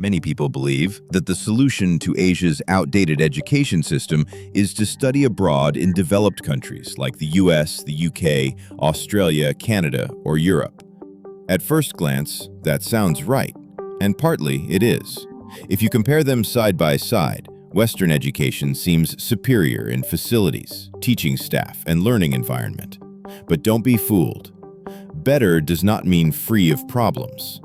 Many people believe that the solution to Asia's outdated education system is to study abroad in developed countries like the US, the UK, Australia, Canada, or Europe. At first glance, that sounds right, and partly it is. If you compare them side by side, Western education seems superior in facilities, teaching staff, and learning environment. But don't be fooled. Better does not mean free of problems.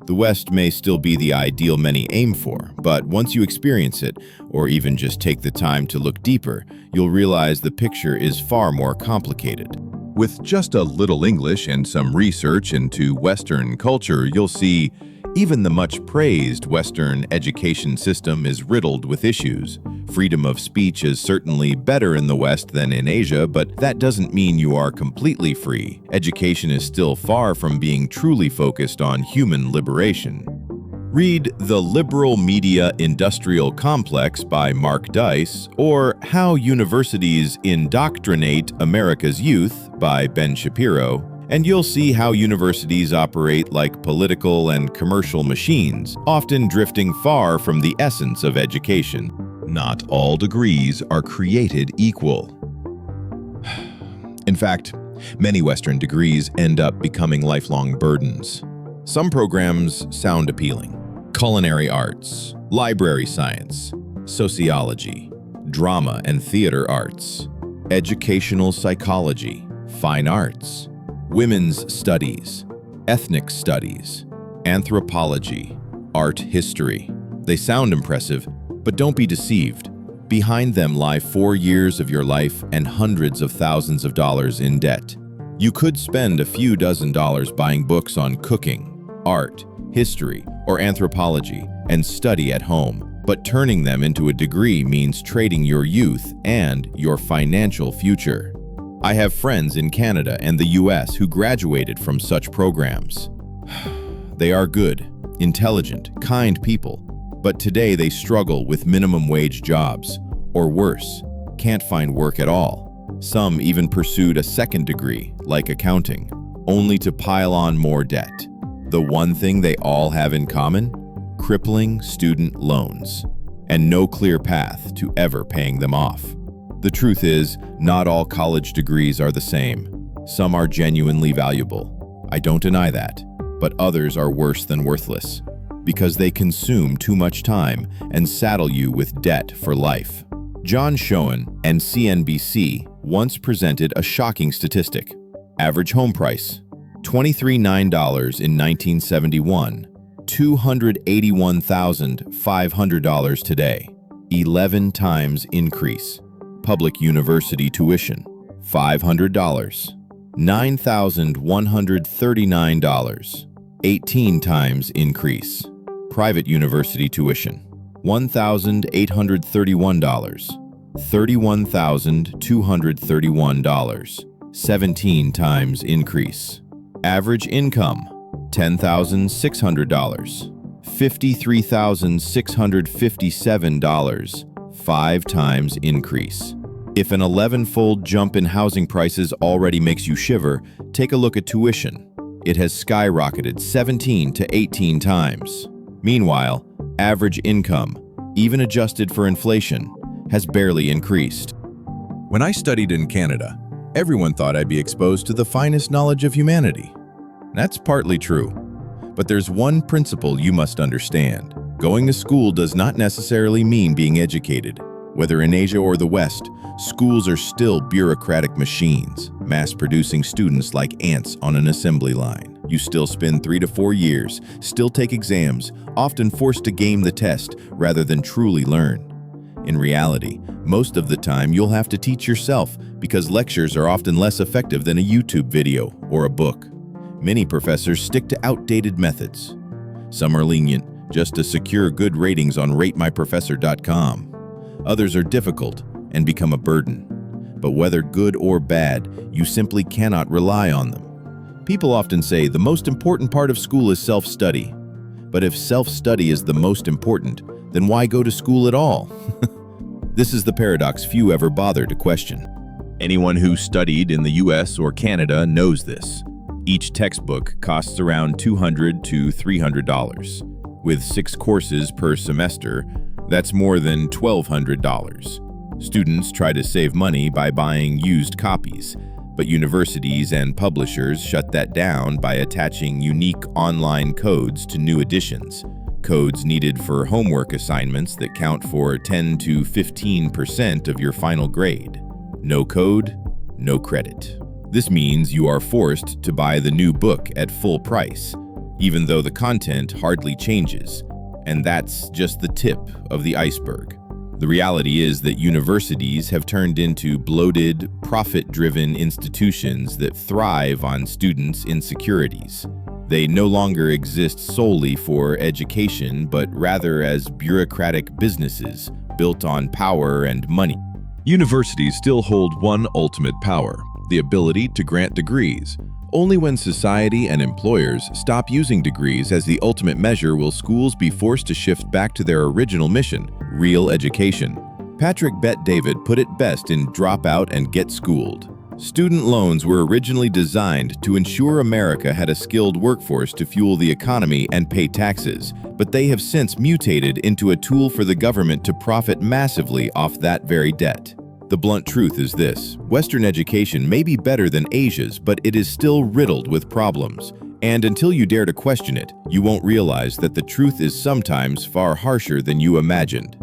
The West may still be the ideal many aim for, but once you experience it, or even just take the time to look deeper, you'll realize the picture is far more complicated. With just a little English and some research into Western culture, you'll see even the much-praised Western education system is riddled with issues. Freedom of speech is certainly better in the West than in Asia, but that doesn't mean you are completely free. Education is still far from being truly focused on human liberation. Read The Liberal Media Industrial Complex by Mark Dice, or How Universities Indoctrinate America's Youth by Ben Shapiro, and you'll see how universities operate like political and commercial machines, often drifting far from the essence of education. Not all degrees are created equal. In fact, many Western degrees end up becoming lifelong burdens. Some programs sound appealing: culinary arts, library science, sociology, drama and theater arts, educational psychology, fine arts, women's studies, ethnic studies, anthropology, art history. They sound impressive, but don't be deceived. Behind them lie 4 years of your life and hundreds of thousands of dollars in debt. You could spend a few dozen dollars buying books on cooking, art, history, or anthropology and study at home, but turning them into a degree means trading your youth and your financial future. I have friends in Canada and the US who graduated from such programs. They are good, intelligent, kind people, but today they struggle with minimum wage jobs, or worse, can't find work at all. Some even pursued a second degree, like accounting, only to pile on more debt. The one thing they all have in common? Crippling student loans, and no clear path to ever paying them off. The truth is, not all college degrees are the same. Some are genuinely valuable. I don't deny that, but others are worse than worthless, because they consume too much time and saddle you with debt for life. John Schoen and CNBC once presented a shocking statistic. Average home price, $23,900 in 1971, $281,500 today, 11 times increase. Public university tuition, $500, $9,139, 18 times increase. Private university tuition, $1,831, $31,231, 17 times increase. Average income, $10,600, $53,657, 5 times increase. If an 11-fold jump in housing prices already makes you shiver, take a look at tuition. It has skyrocketed 17 to 18 times. Meanwhile, average income, even adjusted for inflation, has barely increased. When I studied in Canada, everyone thought I'd be exposed to the finest knowledge of humanity. That's partly true, but there's one principle you must understand. Going to school does not necessarily mean being educated. Whether in Asia or the West, schools are still bureaucratic machines, mass-producing students like ants on an assembly line. You still spend 3 to 4 years, still take exams, often forced to game the test rather than truly learn. In reality, most of the time you'll have to teach yourself because lectures are often less effective than a YouTube video or a book. Many professors stick to outdated methods. Some are lenient, just to secure good ratings on ratemyprofessor.com. Others are difficult and become a burden. But whether good or bad, you simply cannot rely on them. People often say the most important part of school is self-study. But if self-study is the most important, then why go to school at all? This is the paradox few ever bother to question. Anyone who studied in the US or Canada knows this. Each textbook costs around $200 to $300. With 6 courses per semester, that's more than $1,200. Students try to save money by buying used copies, but universities and publishers shut that down by attaching unique online codes to new editions. Codes needed for homework assignments that count for 10 to 15% of your final grade. No code, no credit. This means you are forced to buy the new book at full price, even though the content hardly changes. And that's just the tip of the iceberg. The reality is that universities have turned into bloated, profit-driven institutions that thrive on students' insecurities. They no longer exist solely for education, but rather as bureaucratic businesses built on power and money. Universities still hold one ultimate power: the ability to grant degrees. Only when society and employers stop using degrees as the ultimate measure will schools be forced to shift back to their original mission, real education. Patrick Bet-David put it best in Drop Out and Get Schooled. Student loans were originally designed to ensure America had a skilled workforce to fuel the economy and pay taxes, but they have since mutated into a tool for the government to profit massively off that very debt. The blunt truth is this: Western education may be better than Asia's, but it is still riddled with problems. And until you dare to question it, you won't realize that the truth is sometimes far harsher than you imagined.